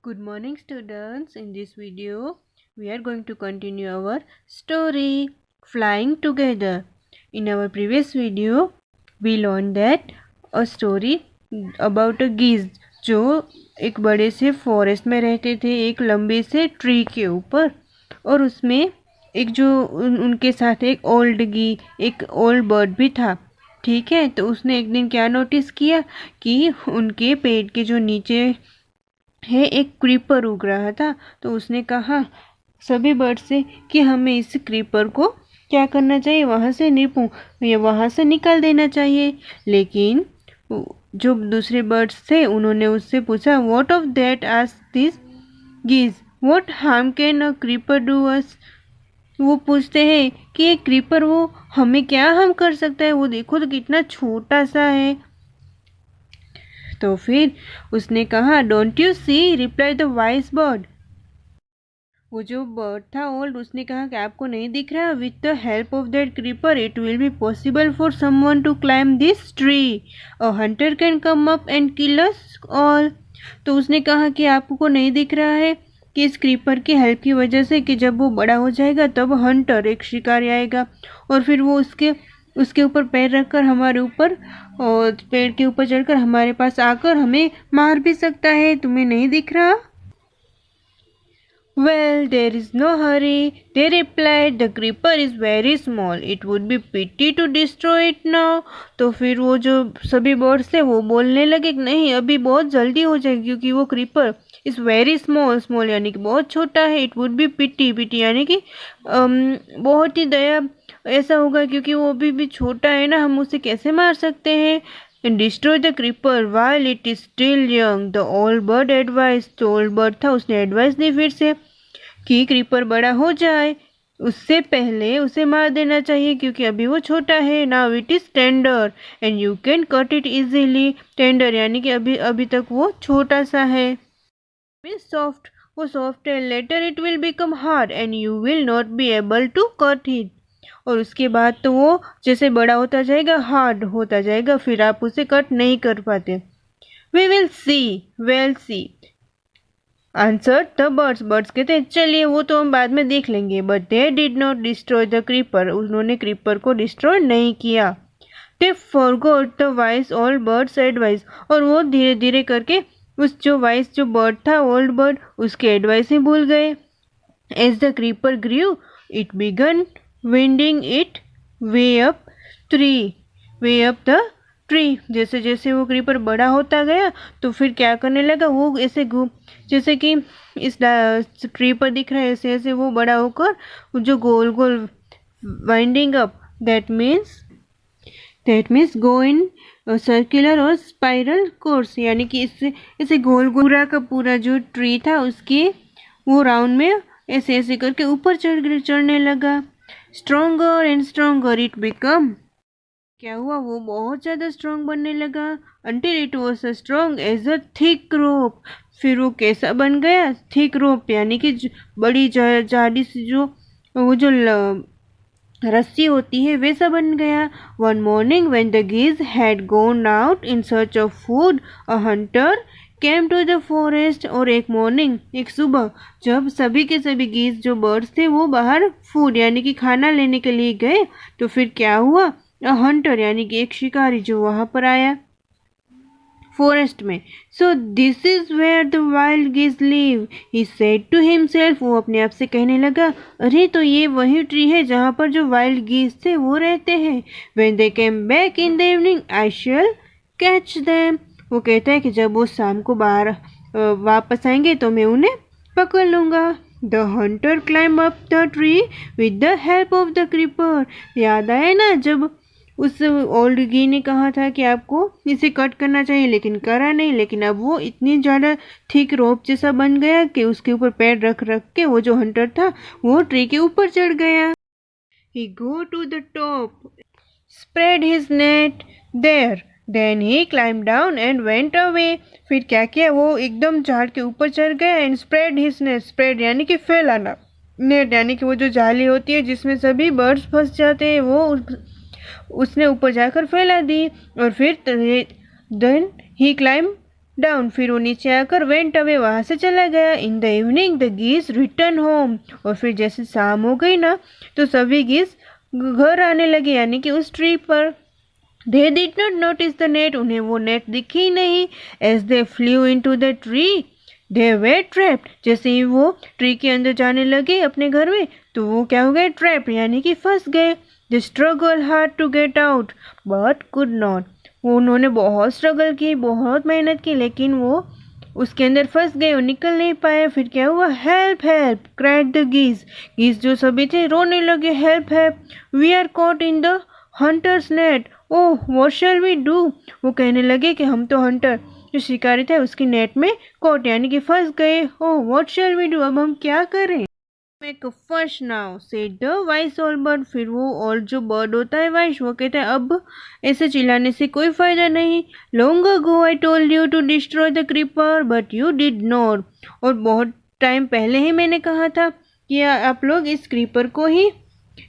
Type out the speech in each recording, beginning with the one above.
Good morning, students. In this video, we are going to continue our story Flying Together. In our previous video, we learned that a story about a geese जो एक बड़े से forest में रहते थे एक लंबे से ट्री के ऊपर, और उसमें एक जो उनके साथ एक ओल्ड बर्ड भी था। ठीक है, तो उसने एक दिन क्या नोटिस किया कि उनके पेड़ के जो नीचे है एक क्रीपर उग रहा था। तो उसने कहा सभी बर्ड से कि हमें इस क्रीपर को क्या करना चाहिए, वहाँ से निकाल देना चाहिए। लेकिन जो दूसरे बर्ड्स थे उन्होंने उससे पूछा what of that asked this geese what harm can a creeper do us. वो पूछते हैं कि ये क्रीपर वो हमें क्या हार्म कर सकता है, वो देखो तो कितना छोटा सा है। तो फिर उसने कहा don't you see, reply the wise bird. वो जो बर्ड था ओल्ड, उसने कहा कि आपको नहीं दिख रहा, with the help of that creeper it will be possible for someone to climb this tree, a hunter can come up and kill us all. तो उसने कहा कि आपको नहीं दिख रहा है कि इस क्रीपर की हेल्प की वजह से कि जब वो बड़ा हो जाएगा तब हंटर एक शिकारी आएगा और फिर वो उसके उसके ऊपर पैर रखकर हमारे ऊपर और पेड़ के ऊपर चढ़कर हमारे पास आकर हमें मार भी सकता है। तुम्हें नहीं दिख रहा? Well, there is no hurry, they replied. The creeper is very small. It would be pity to destroy it now. तो फिर वो जो सभी बर्ड्स थे वो बोलने लगे कि नहीं, अभी बहुत जल्दी हो जाएगी क्योंकि वो creeper is very small. Small यानी कि बहुत छोटा है। इट वुड बी पिटी, पिटी यानी कि बहुत ही दया ऐसा होगा क्योंकि वो अभी भी छोटा है ना, हम उसे कैसे मार सकते हैं। And destroy the creeper while it is still young. The old bird advised. तो old bird था, उसने एडवाइस दी फिर से कि क्रीपर बड़ा हो जाए उससे पहले उसे मार देना चाहिए क्योंकि अभी वो छोटा है। Now it is tender and you can cut it easily. Tender यानी कि अभी अभी तक वो छोटा सा है। सॉफ्ट, वो सॉफ्ट है। Later it will become hard and you will not be able to cut it. और उसके बाद तो वो जैसे बड़ा होता जाएगा हार्ड होता जाएगा, फिर आप उसे कट नहीं कर पाते। We will see, well see answer the birds. Birds कहते हैं चलिए वो तो हम बाद में देख लेंगे। But they did not destroy the creeper. उन्होंने क्रीपर को डिस्ट्रॉय नहीं किया। They forgot the wise old birds advice. और वो धीरे धीरे करके उस जो वाइज जो बर्ड था ओल्ड बर्ड उसके एडवाइस ही भूल गए। As the creeper grew it began winding it way up the tree. जैसे जैसे वो क्रीपर बड़ा होता गया तो फिर क्या करने लगा, वो ऐसे घूम जैसे कि इस ट्री पर दिख रहा है ऐसे ऐसे वो बड़ा होकर जो गोल गोल winding up, that means go in circular और स्पाइरल कोर्स, यानी कि इससे ऐसे गोल गोल का पूरा जो ट्री था उसके वो राउंड में ऐसे ऐसे करके ऊपर चढ़ने लगा। Stronger and stronger it become. क्या हुआ, वो बहुत ज़्यादा स्ट्रॉन्ग बनने लगा। Until it was a strong as a thick rope. फिर वो कैसा बन गया, थिक रोप यानी कि बड़ी जाडी सी जो वो जो रस्सी होती है वैसा बन गया। One morning when the geese had gone out in search of food a hunter came to the forest. और एक मॉर्निंग, एक सुबह, जब सभी के सभी गीज जो बर्ड्स थे वो बाहर फूड यानी कि खाना लेने के लिए गए तो फिर क्या हुआ, अ हंटर यानी कि एक शिकारी जो वहां पर आया फॉरेस्ट में। So this is where the wild geese live, he said to himself. वो अपने आप से कहने लगा अरे तो ये वही ट्री है जहाँ पर जो वाइल्ड गीज थे वो रहते हैं। When they came back in the evening I shall catch them. वो कहता है कि जब वो शाम को बाहर वापस आएंगे तो मैं उन्हें पकड़ लूंगा। The Hunter climb up the tree with the help of the creeper. याद आया ना जब उस ओल्ड गी ने कहा था कि आपको इसे कट करना चाहिए लेकिन करा नहीं, लेकिन अब वो इतनी ज़्यादा थिक रोप जैसा बन गया कि उसके ऊपर पैर रख रख के वो जो हंटर था वो ट्री के ऊपर चढ़ गया। He go to the top, spread his net there, then he climb down and went away. फिर क्या किया, वो एकदम झाड़ के ऊपर चढ़ गया and spread his net. Spread यानी कि फैलाना, नेट यानी कि वो जो जाली होती है जिसमें सभी बर्ड्स फंस जाते हैं वो उसने ऊपर जाकर फैला दी। और फिर देन ही क्लाइम डाउन, फिर वो नीचे आकर वेंट अवे, वहाँ से चला गया। In the evening the geese return home, और फिर जैसे शाम हो गई ना तो सभी गीज घर आने लगे, यानी कि उस ट्री पर। They did not notice the net, उन्हें वो नेट दिखी नहीं। As they flew into the tree they were trapped, जैसे ही वो ट्री के अंदर जाने लगे अपने घर में तो वो क्या हो गए, ट्रैप, यानी कि फंस गए। They struggle hard to get out but could not, वो उन्होंने बहुत स्ट्रगल की, बहुत मेहनत की, लेकिन वो उसके अंदर फंस गए और निकल नहीं पाए। फिर क्या हुआ, help help cried the geese, geese जो सभी थे रोने लगे, help help, we are caught in the hunters net, oh what shall we do, वो कहने लगे कि हम तो हंटर जो शिकारी थे उसकी नेट में कॉट, यानी कि फंस गए। Oh what shall we do, अब हम क्या करें। Make a first now said the wise old bird, फिर वो और जो बर्ड होता है वाइस, वो कहता है अब ऐसे चिल्लाने से कोई फायदा नहीं। Long ago I told you to destroy the creeper but you did not, और बहुत टाइम पहले ही मैंने कहा था कि आप लोग इस क्रीपर को ही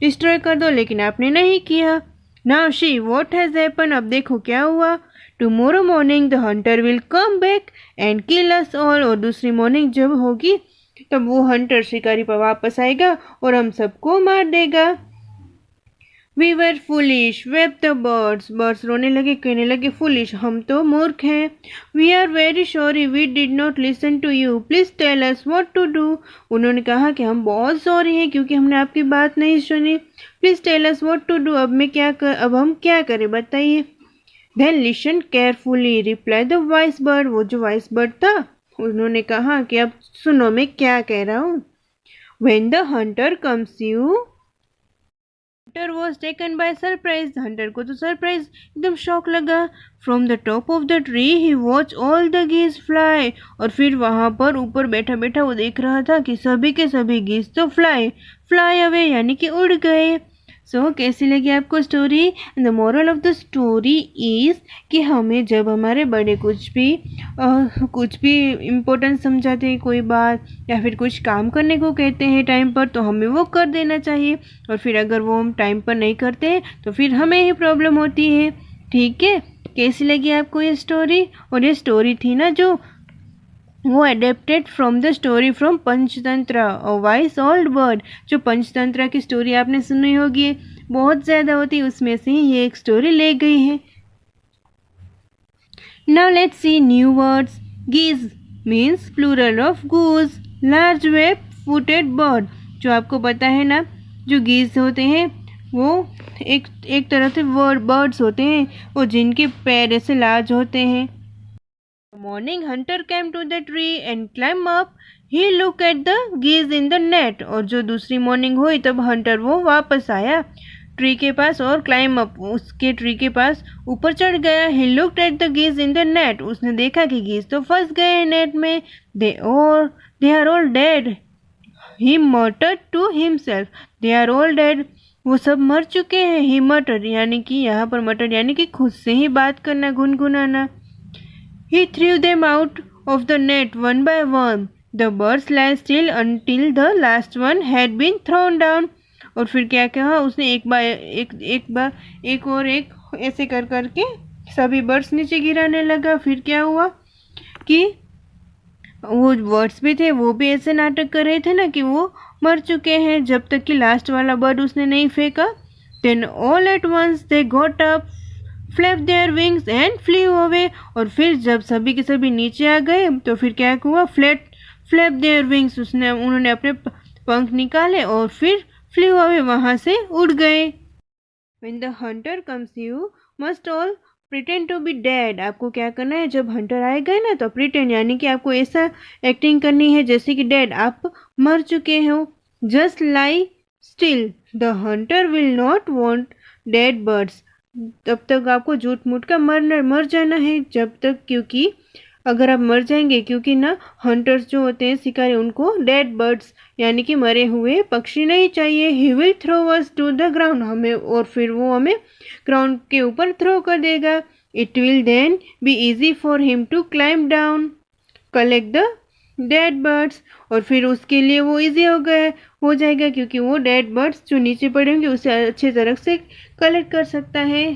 डिस्ट्रॉय कर दो, लेकिन आपने नहीं किया। Now she what has happen, अब देखो क्या हुआ। Tomorrow morning the Hunter will come back and kill us all, और दूसरी मॉर्निंग जब होगी तब वो हंटर शिकारी पर वापस आएगा और हम सबको मार देगा। We were foolish wept the birds, birds रोने लगे, कहने लगे फुलिश, हम तो मूर्ख हैं। We are very sorry we did not listen to you please tell us what to do, उन्होंने कहा कि हम बहुत सॉरी हैं क्योंकि हमने आपकी बात नहीं सुनी। Please tell us what to do, अब हम क्या करें बताइए। Then listen carefully replied the wise bird, वो जो वाइस बर्ड था उन्होंने कहा कि अब सुनो मैं क्या कह रहा हूँ। When the hunter comes you, hunter was taken by surprise, Hunter को तो सरप्राइज एकदम शॉक लगा। From the top of the tree he watched all the geese fly, और फिर वहाँ पर ऊपर बैठा बैठा वो देख रहा था कि सभी के सभी गीस तो फ्लाई अवे, यानी कि उड़ गए। सो कैसी लगी आपको story. The moral of the story is कि हमें जब हमारे बड़े कुछ भी इम्पोर्टेंट समझाते हैं कोई बात या फिर कुछ काम करने को कहते हैं टाइम पर, तो हमें वो कर देना चाहिए, और फिर अगर वो हम टाइम पर नहीं करते हैं तो फिर हमें ही प्रॉब्लम होती है। ठीक है, कैसी लगी आपको ये स्टोरी। और ये स्टोरी थी ना जो वो adapted from the story from Panchatantra और वाइस ओल्ड बर्ड, जो पंचतंत्र की स्टोरी आपने सुनी होगी, बहुत ज़्यादा होती है, उसमें से ये एक स्टोरी ले गई है। Now let's see new words. Geese means plural of goose, large web footed bird, जो आपको पता है ना जो गीज होते हैं वो एक तरह से बर्ड्स होते हैं वो जिनके पैर ऐसे लार्ज होते हैं। Morning hunter came to the tree and climbed up. He looked at the geese in the net. और जो दूसरी मॉर्निंग हुई तब हंटर वो वापस आया ट्री के पास और क्लाइम अप, उसके ट्री के पास ऊपर चढ़ गया। He looked at the geese in the net. उसने देखा कि गीज तो फंस गए नेट में। They are all dead. He muttered to himself. They are all dead. वो सब मर चुके हैं। He muttered यानी कि यहाँ पर मटर यानी कि खुद से ही बात करना, गुनगुनाना। He threw them out of the net one by one. The birds lay still until the last one had been thrown down. और फिर क्या कहा उसने, एक और एक ऐसे कर करके सभी बर्ड्स नीचे गिराने लगा। फिर क्या हुआ कि वो बर्ड्स भी थे, वो भी ऐसे नाटक कर रहे थे ना कि वो मर चुके हैं जब तक कि लास्ट वाला बर्ड उसने नहीं फेंका। Then all at once they got up, flap their wings and flee away, और फिर जब सभी के सभी नीचे आ गए तो फिर क्या हुआ, फ्लैप देयर विंग्स, उन्होंने अपने पंख निकाले और फिर फ्ली अवे, वहाँ से उड़ गए। When the hunter comes you must all pretend to be dead. आपको क्या करना है, जब हंटर आएगा ना तो प्रिटेंड यानी कि आपको ऐसा एक्टिंग करनी है जैसे कि डेड, आप मर चुके हो। Just lie still, the Hunter will not want dead birds, तब तक आपको झूठ मूठ का मर जाना है जब तक, क्योंकि अगर आप मर जाएंगे, क्योंकि ना हंटर्स जो होते हैं शिकारी उनको डेड बर्ड्स यानी कि मरे हुए पक्षी नहीं चाहिए। He will throw us to the ground, हमें, और फिर वो हमें ग्राउंड के ऊपर थ्रो कर देगा। It will then be easy for him to climb down collect the dead birds, और फिर उसके लिए वो इजी हो जाएगा क्योंकि वो डेड बर्ड्स जो नीचे पड़े होंगे उसे अच्छे तरह से कलेक्ट कर सकता है।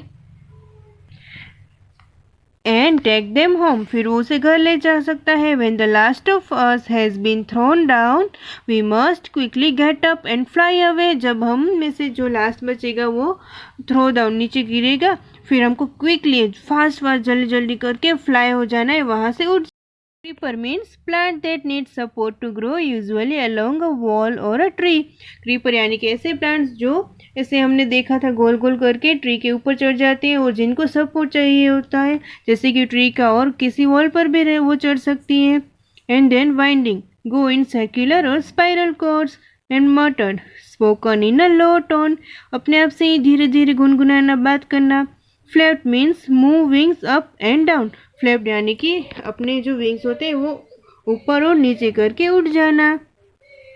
एंड टेक देम होम, फिर वो उसे घर ले जा सकता है। When the last of us has been thrown down we must quickly get up and fly away, जब हम में से जो लास्ट बचेगा वो थ्रो डाउन नीचे गिरेगा, फिर हमको क्विकली फास्ट जल्दी जल्दी करके फ्लाई हो जाना है, वहाँ से उठ। Creeper means plant that needs support to grow, usually along a wall or a tree. Creeper यानी कि ऐसे plants जो ऐसे हमने देखा था गोल गोल करके ट्री के ऊपर चढ़ जाते हैं और जिनको सपोर्ट चाहिए होता है, जैसे कि ट्री का और किसी वॉल पर भी वो चढ़ सकती है। And then winding, go in circular or spiral chords. And muttered, spoken in a low tone, अपने आप से ही धीरे धीरे गुनगुनाना, बात करना। Flap means move wings up and down, flap यानी कि अपने जो विंग्स होते हैं वो ऊपर और नीचे करके उड़ जाना।